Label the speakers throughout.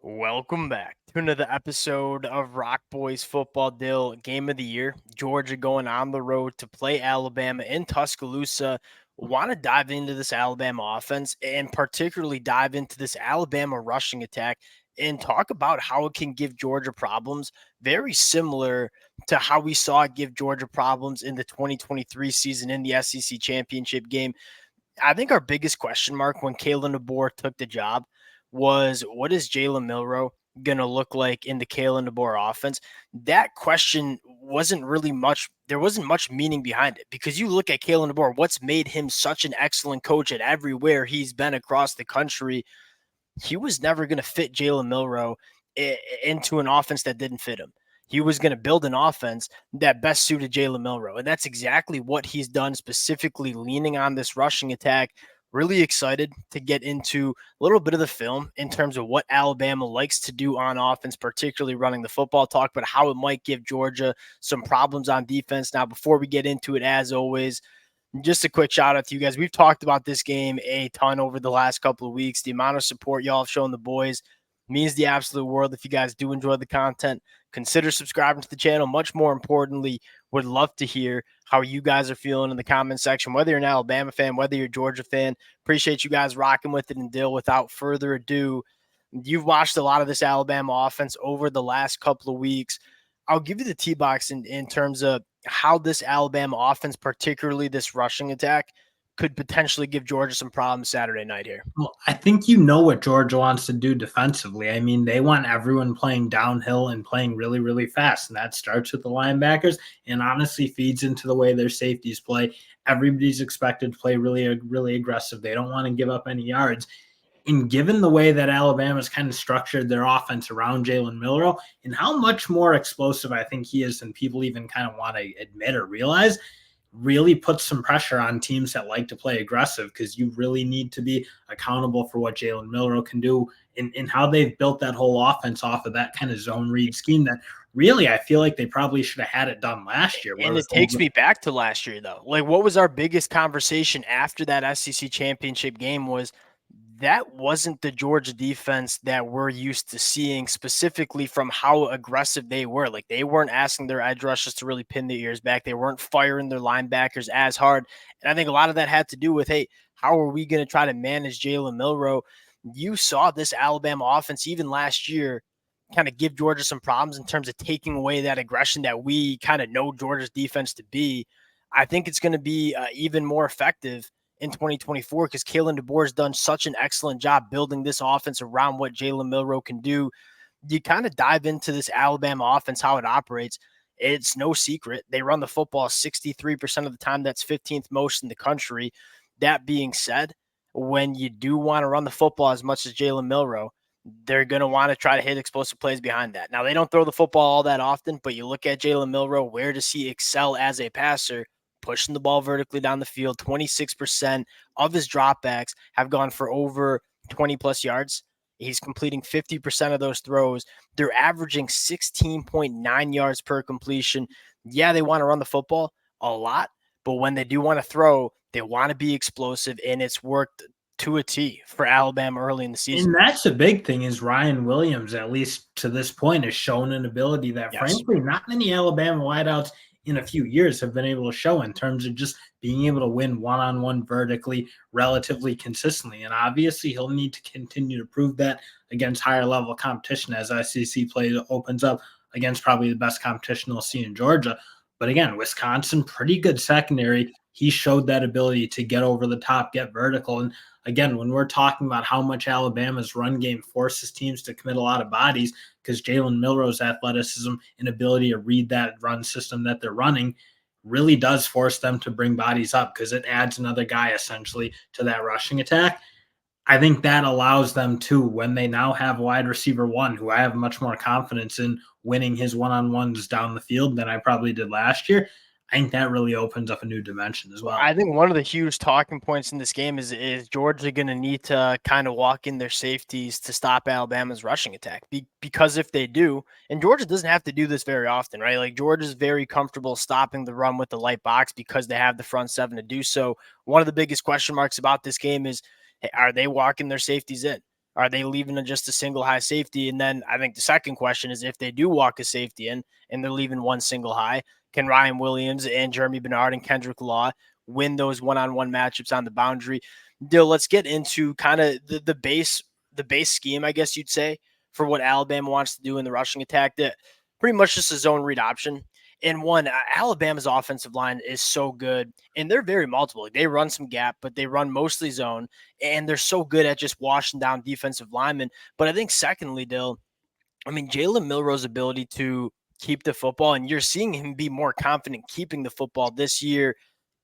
Speaker 1: Welcome back to another episode of Rock Boys Football Deal Game of the Year. Georgia going on the road to play Alabama in Tuscaloosa. Want to dive into this Alabama offense and particularly dive into this Alabama rushing attack and talk about how it can give Georgia problems, very similar to how we saw it give Georgia problems in the 2023 season in the SEC championship game. I think our biggest question mark when Kalen DeBoer took the job was, what is Jalen Milroe going to look like in the Kalen DeBoer offense? That question wasn't really much. There wasn't much meaning behind it because you look at Kalen DeBoer, what's made him such an excellent coach at everywhere he's been across the country. He was never going to fit Jalen Milroe into an offense that didn't fit him. He was going to build an offense that best suited Jalen Milroe. And that's exactly what he's done, specifically leaning on this rushing attack. Really excited to get into a little bit of the film in terms of what Alabama likes to do on offense, particularly running the football, talk about how it might give Georgia some problems on defense. Now, before we get into it, as always, just a quick shout out to you guys. We've talked about this game a ton over the last couple of weeks. The amount of support y'all have shown the boys means the absolute world. If you guys do enjoy the content, consider subscribing to the channel. Much more importantly, would love to hear how you guys are feeling in the comment section, whether you're an Alabama fan, whether you're a Georgia fan. Appreciate you guys rocking with it. And Dill, without further ado, you've watched a lot of this Alabama offense over the last couple of weeks. I'll give you the tee box in terms of how this Alabama offense, particularly this rushing attack, could potentially give Georgia some problems Saturday night here.
Speaker 2: Well, I think you know what Georgia wants to do defensively. I mean, they want everyone playing downhill and playing really, really fast. And that starts with the linebackers and honestly feeds into the way their safeties play. Everybody's expected to play really, really aggressive. They don't want to give up any yards. And given the way that Alabama's kind of structured their offense around Jalen Milroe and how much more explosive I think he is than people even kind of want to admit or realize, really puts some pressure on teams that like to play aggressive because you really need to be accountable for what Jalen Milroe can do and how they've built that whole offense off of that kind of zone read scheme that really I feel like they probably should have had it done last year.
Speaker 1: And it takes me back to last year, though. Like, what was our biggest conversation after that SEC championship game was that wasn't the Georgia defense that we're used to seeing, specifically from how aggressive they were. Like, they weren't asking their edge rushers to really pin their ears back. They weren't firing their linebackers as hard. And I think a lot of that had to do with, hey, how are we going to try to manage Jalen Milroe? You saw this Alabama offense even last year kind of give Georgia some problems in terms of taking away that aggression that we kind of know Georgia's defense to be. I think it's going to be even more effective in 2024 because Kalen DeBoer has done such an excellent job building this offense around what Jalen Milroe can do. You kind of dive into this Alabama offense, how it operates. It's no secret. They run the football 63% of the time. That's 15th most in the country. That being said, when you do want to run the football as much as Jalen Milroe, they're going to want to try to hit explosive plays behind that. Now, they don't throw the football all that often, but you look at Jalen Milroe, where does he excel as a passer? Pushing the ball vertically down the field. 26% of his dropbacks have gone for over 20-plus yards. He's completing 50% of those throws. They're averaging 16.9 yards per completion. Yeah, they want to run the football a lot, but when they do want to throw, they want to be explosive, and it's worked to a T for Alabama early in the season.
Speaker 2: And that's the big thing is Ryan Williams, at least to this point, has shown an ability that, frankly, not many Alabama wideouts in a few years have been able to show in terms of just being able to win one-on-one vertically relatively consistently. And obviously he'll need to continue to prove that against higher level competition as SEC play opens up against probably the best competition they'll see in Georgia. But again, Wisconsin, pretty good secondary. He showed that ability to get over the top, get vertical. And again, when we're talking about how much Alabama's run game forces teams to commit a lot of bodies, because Jalen Milroe's athleticism and ability to read that run system that they're running really does force them to bring bodies up because it adds another guy essentially to that rushing attack. I think that allows them to, when they now have wide receiver one, who I have much more confidence in winning his one-on-ones down the field than I probably did last year. I think that really opens up a new dimension as well.
Speaker 1: I think one of the huge talking points in this game is Georgia going to need to kind of walk in their safeties to stop Alabama's rushing attack. Because if they do, and Georgia doesn't have to do this very often, right? Like Georgia's very comfortable stopping the run with the light box because they have the front seven to do so. One of the biggest question marks about this game is, hey, are they walking their safeties in? Are they leaving just a single high safety? And then I think the second question is, if they do walk a safety in and they're leaving one single high, can Ryan Williams and Jeremy Bernard and Kendrick Law win those one-on-one matchups on the boundary? Dill, let's get into kind of the base scheme, I guess you'd say, for what Alabama wants to do in the rushing attack. That pretty much just a zone read option. And one, Alabama's offensive line is so good, and they're very multiple. They run some gap, but they run mostly zone, and they're so good at just washing down defensive linemen. But I think secondly, Dill, I mean, Jalen Milroe's ability to keep the football, and you're seeing him be more confident keeping the football this year.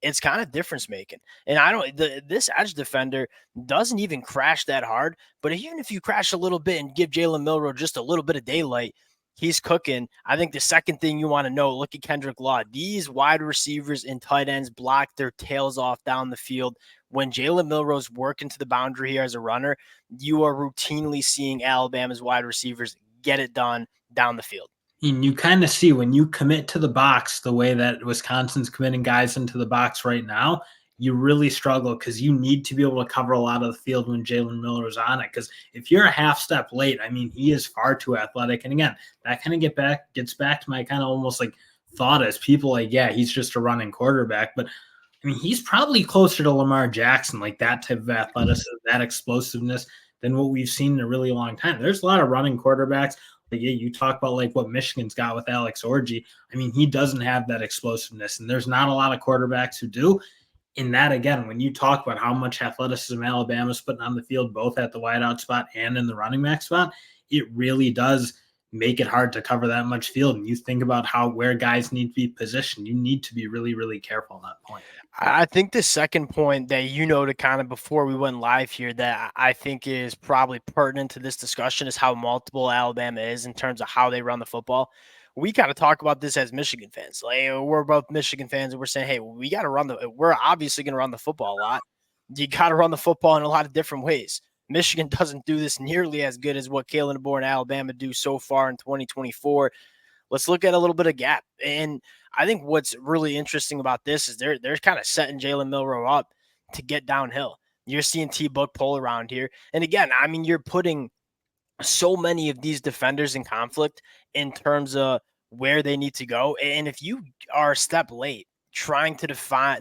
Speaker 1: It's kind of difference making. And this edge defender doesn't even crash that hard, but even if you crash a little bit and give Jalen Milroe just a little bit of daylight, he's cooking. I think the second thing you want to know, look at Kendrick Law. These wide receivers and tight ends block their tails off down the field. When Jalen Milroe's working to the boundary here as a runner, you are routinely seeing Alabama's wide receivers get it done down the field.
Speaker 2: And you kind of see when you commit to the box the way that Wisconsin's committing guys into the box right now, you really struggle because you need to be able to cover a lot of the field when Jalen Miller is on it. Because if you're a half step late, I mean, he is far too athletic. And again, that kind of gets back to my kind of almost like thought as people like, yeah, he's just a running quarterback. But I mean, he's probably closer to Lamar Jackson, like that type of athleticism, that explosiveness than what we've seen in a really long time. There's a lot of running quarterbacks. Yeah, you talk about like what Michigan's got with Alex Orji. I mean, he doesn't have that explosiveness, and there's not a lot of quarterbacks who do. In that, again, when you talk about how much athleticism Alabama's putting on the field, both at the wideout spot and in the running back spot, it really does make it hard to cover that much field. And you think about where guys need to be positioned, you need to be really, really careful on that point.
Speaker 1: I think the second point that to kind of before we went live here that I think is probably pertinent to this discussion is how multiple Alabama is in terms of how they run the football. We kind of talk about this as Michigan fans. Like, we're both Michigan fans, and we're saying, hey, we're obviously going to run the football a lot. You got to run the football in a lot of different ways. Michigan doesn't do this nearly as good as what Kalen DeBoer and Alabama do so far in 2024. Let's look at a little bit of gap. And I think what's really interesting about this is they're kind of setting Jalen Milroe up to get downhill. You're seeing T-Book pull around here. And again, I mean, you're putting so many of these defenders in conflict in terms of where they need to go. And if you are a step late trying to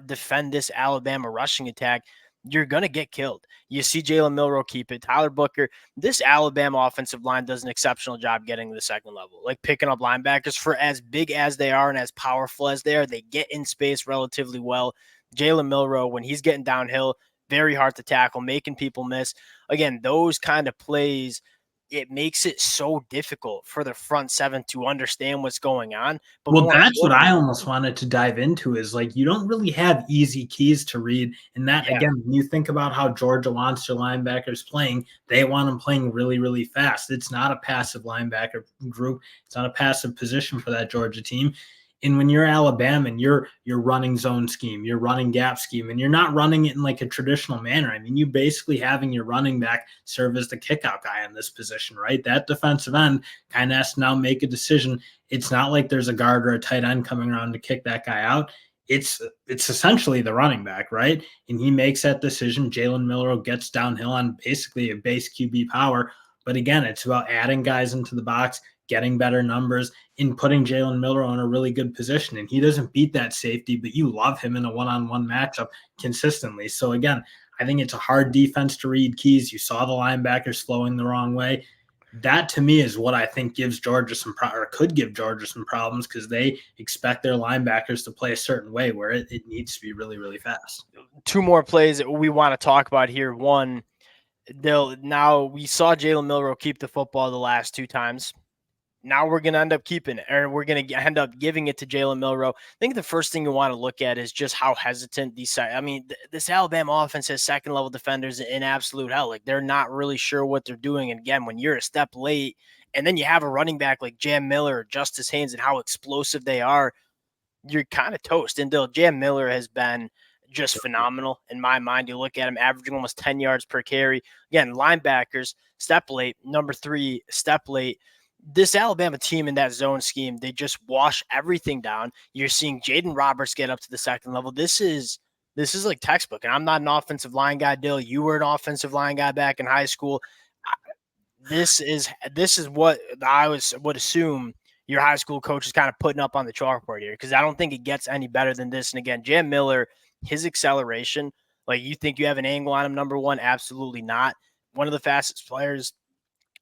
Speaker 1: defend this Alabama rushing attack, you're going to get killed. You see Jalen Milroe keep it. Tyler Booker, this Alabama offensive line does an exceptional job getting to the second level, like picking up linebackers for as big as they are and as powerful as they are. They get in space relatively well. Jalen Milroe, when he's getting downhill, very hard to tackle, making people miss. Again, those kind of plays, it makes it so difficult for the front seven to understand what's going on.
Speaker 2: But that's what I almost wanted to dive into is like, you don't really have easy keys to read. And that, again, when you think about how Georgia wants their linebackers playing, they want them playing really, really fast. It's not a passive linebacker group. It's not a passive position for that Georgia team. And when you're Alabama and you're running zone scheme, you're running gap scheme, and you're not running it in like a traditional manner. I mean, you basically having your running back serve as the kickout guy in this position, right? That defensive end kind of has to now make a decision. It's not like there's a guard or a tight end coming around to kick that guy out. It's essentially the running back, right? And he makes that decision. Jalen Milroe gets downhill on basically a base QB power. But again, it's about adding guys into the box, getting better numbers, in putting Jalen Milroe in a really good position. And he doesn't beat that safety, but you love him in a one-on-one matchup consistently. So again, I think it's a hard defense to read keys. You saw the linebackers flowing the wrong way. That to me is what I think gives Georgia could give Georgia some problems, because they expect their linebackers to play a certain way where it needs to be really, really fast.
Speaker 1: Two more plays that we want to talk about here. One, now we saw Jalen Milroe keep the football the last two times. Now we're going to end up keeping it, or we're going to end up giving it to Jalen Milroe. I think the first thing you want to look at is just how hesitant this Alabama offense has second-level defenders in absolute hell. Like, they're not really sure what they're doing. And again, when you're a step late and then you have a running back like Jam Miller or Justice Haynes and how explosive they are, you're kind of toast. And Jam Miller has been just phenomenal in my mind. You look at him averaging almost 10 yards per carry. Again, linebackers, step late. Number 3, step late. This Alabama team in that zone scheme, they just wash everything down. You're seeing Jaden Roberts get up to the second level. This is like textbook. And I'm not an offensive line guy, Dill. You were an offensive line guy back in high school. this is what would assume your high school coach is kind of putting up on the chalkboard here, because I don't think it gets any better than this. And again, Jam Miller, his acceleration, like, you think you have an angle on him, number one? Absolutely not. One of the fastest players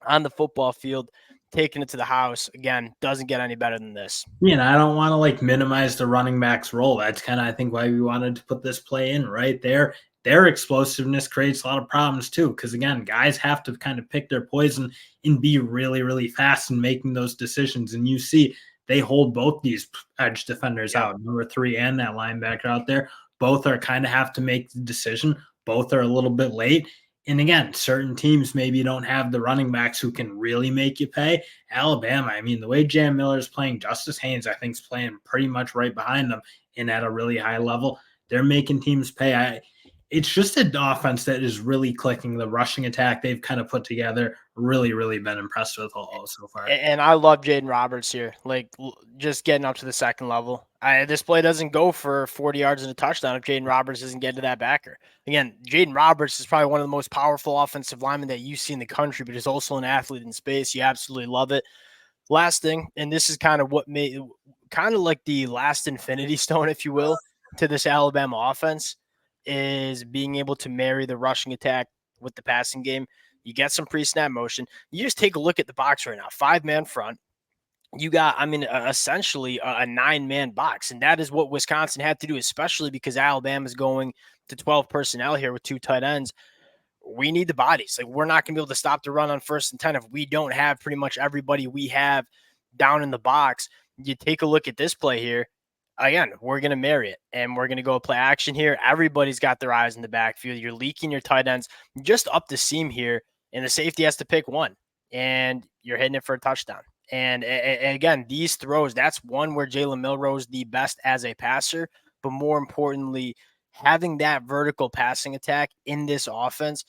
Speaker 1: on the football field, taking it to the house. Again, doesn't get any better than this.
Speaker 2: Yeah, and I don't want to like minimize the running back's role. That's kind of, I think, why we wanted to put this play in right there. Their explosiveness creates a lot of problems too, because again, guys have to kind of pick their poison and be really, really fast in making those decisions. And you see, they hold both these edge defenders out, number 3 and that linebacker out there. Both are kind of have to make the decision. Both are a little bit late. And again, certain teams maybe don't have the running backs who can really make you pay. Alabama, I mean, the way Jam Miller is playing, Justice Haynes, I think, is playing pretty much right behind them and at a really high level. They're making teams pay. It's just an offense that is really clicking. The rushing attack they've kind of put together, really, really been impressed with all so far.
Speaker 1: And I love Jaden Roberts here, like, just getting up to the second level. This play doesn't go for 40 yards and a touchdown if Jaden Roberts doesn't get to that backer. Again, Jaden Roberts is probably one of the most powerful offensive linemen that you see in the country, but he's also an athlete in space. You absolutely love it. Last thing, and this is kind of what made kind of like the last infinity stone, if you will, to this Alabama offense, is being able to marry the rushing attack with the passing game. You get some pre-snap motion. You just take a look at the box right now. 5-man front. You got, essentially a 9-man box. And that is what Wisconsin had to do, especially because Alabama's going to 12 personnel here with 2 tight ends. We need the bodies. Like, we're not going to be able to stop the run on 1st and 10 if we don't have pretty much everybody we have down in the box. You take a look at this play here. Again, we're going to marry it, and we're going to go play action here. Everybody's got their eyes in the backfield. You're leaking your tight ends just up the seam here, and the safety has to pick one, and you're hitting it for a touchdown. And again, these throws, that's one where Jalen Milroe the best as a passer, but more importantly, having that vertical passing attack in this offense,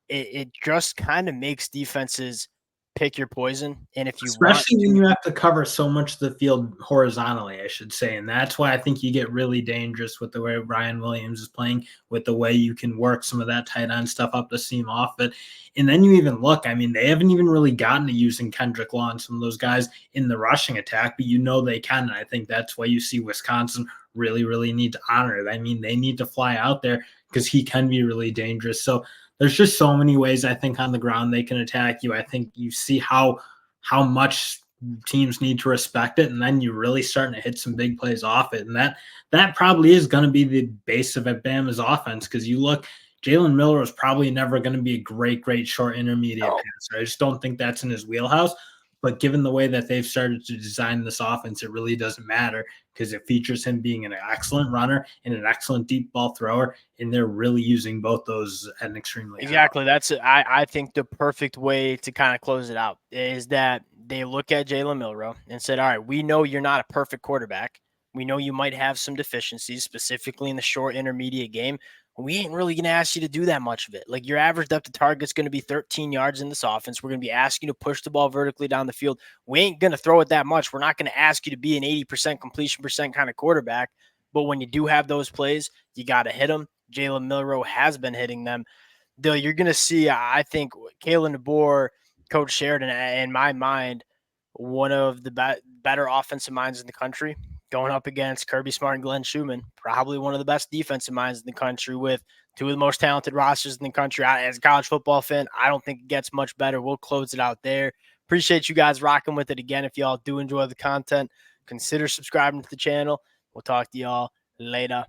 Speaker 1: it just kind of makes defenses pick your poison. And if you
Speaker 2: Especially when you have to cover so much of the field horizontally, I should say. And that's why I think you get really dangerous with the way Ryan Williams is playing, with the way you can work some of that tight end stuff up the seam off it. And then you even look, I mean, they haven't even really gotten to using Kendrick Law and some of those guys in the rushing attack, but you know they can. And I think that's why you see Wisconsin really, really need to honor it. I mean, they need to fly out there because he can be really dangerous. So there's just so many ways I think on the ground they can attack you. I think you see how much teams need to respect it, and then you really starting to hit some big plays off it. And that probably is going to be the base of Bama's offense, because you look, Jalen Miller is probably never going to be a great short intermediate passer. I just don't think that's in his wheelhouse. But given the way that they've started to design this offense, it really doesn't matter, because it features him being an excellent runner and an excellent deep ball thrower, and they're really using both those at an extremely
Speaker 1: exactly. That's I think the perfect way to kind of close it out is that they look at Jalen Milroe and said, all right, we know you're not a perfect quarterback. We know you might have some deficiencies, specifically in the short intermediate game. We ain't really going to ask you to do that much of it. Like, your average depth of target is going to be 13 yards in this offense. We're going to be asking you to push the ball vertically down the field. We ain't going to throw it that much. We're not going to ask you to be an 80% completion percent kind of quarterback. But when you do have those plays, you got to hit them. Jalen Milroe has been hitting them. Though you're going to see, I think, Kalen DeBoer, Coach Sheridan, in my mind, one of the better offensive minds in the country, going up against Kirby Smart and Glenn Schumann, probably one of the best defensive minds in the country, with 2 of the most talented rosters in the country. As a college football fan, I don't think it gets much better. We'll close it out there. Appreciate you guys rocking with it again. If y'all do enjoy the content, consider subscribing to the channel. We'll talk to y'all later.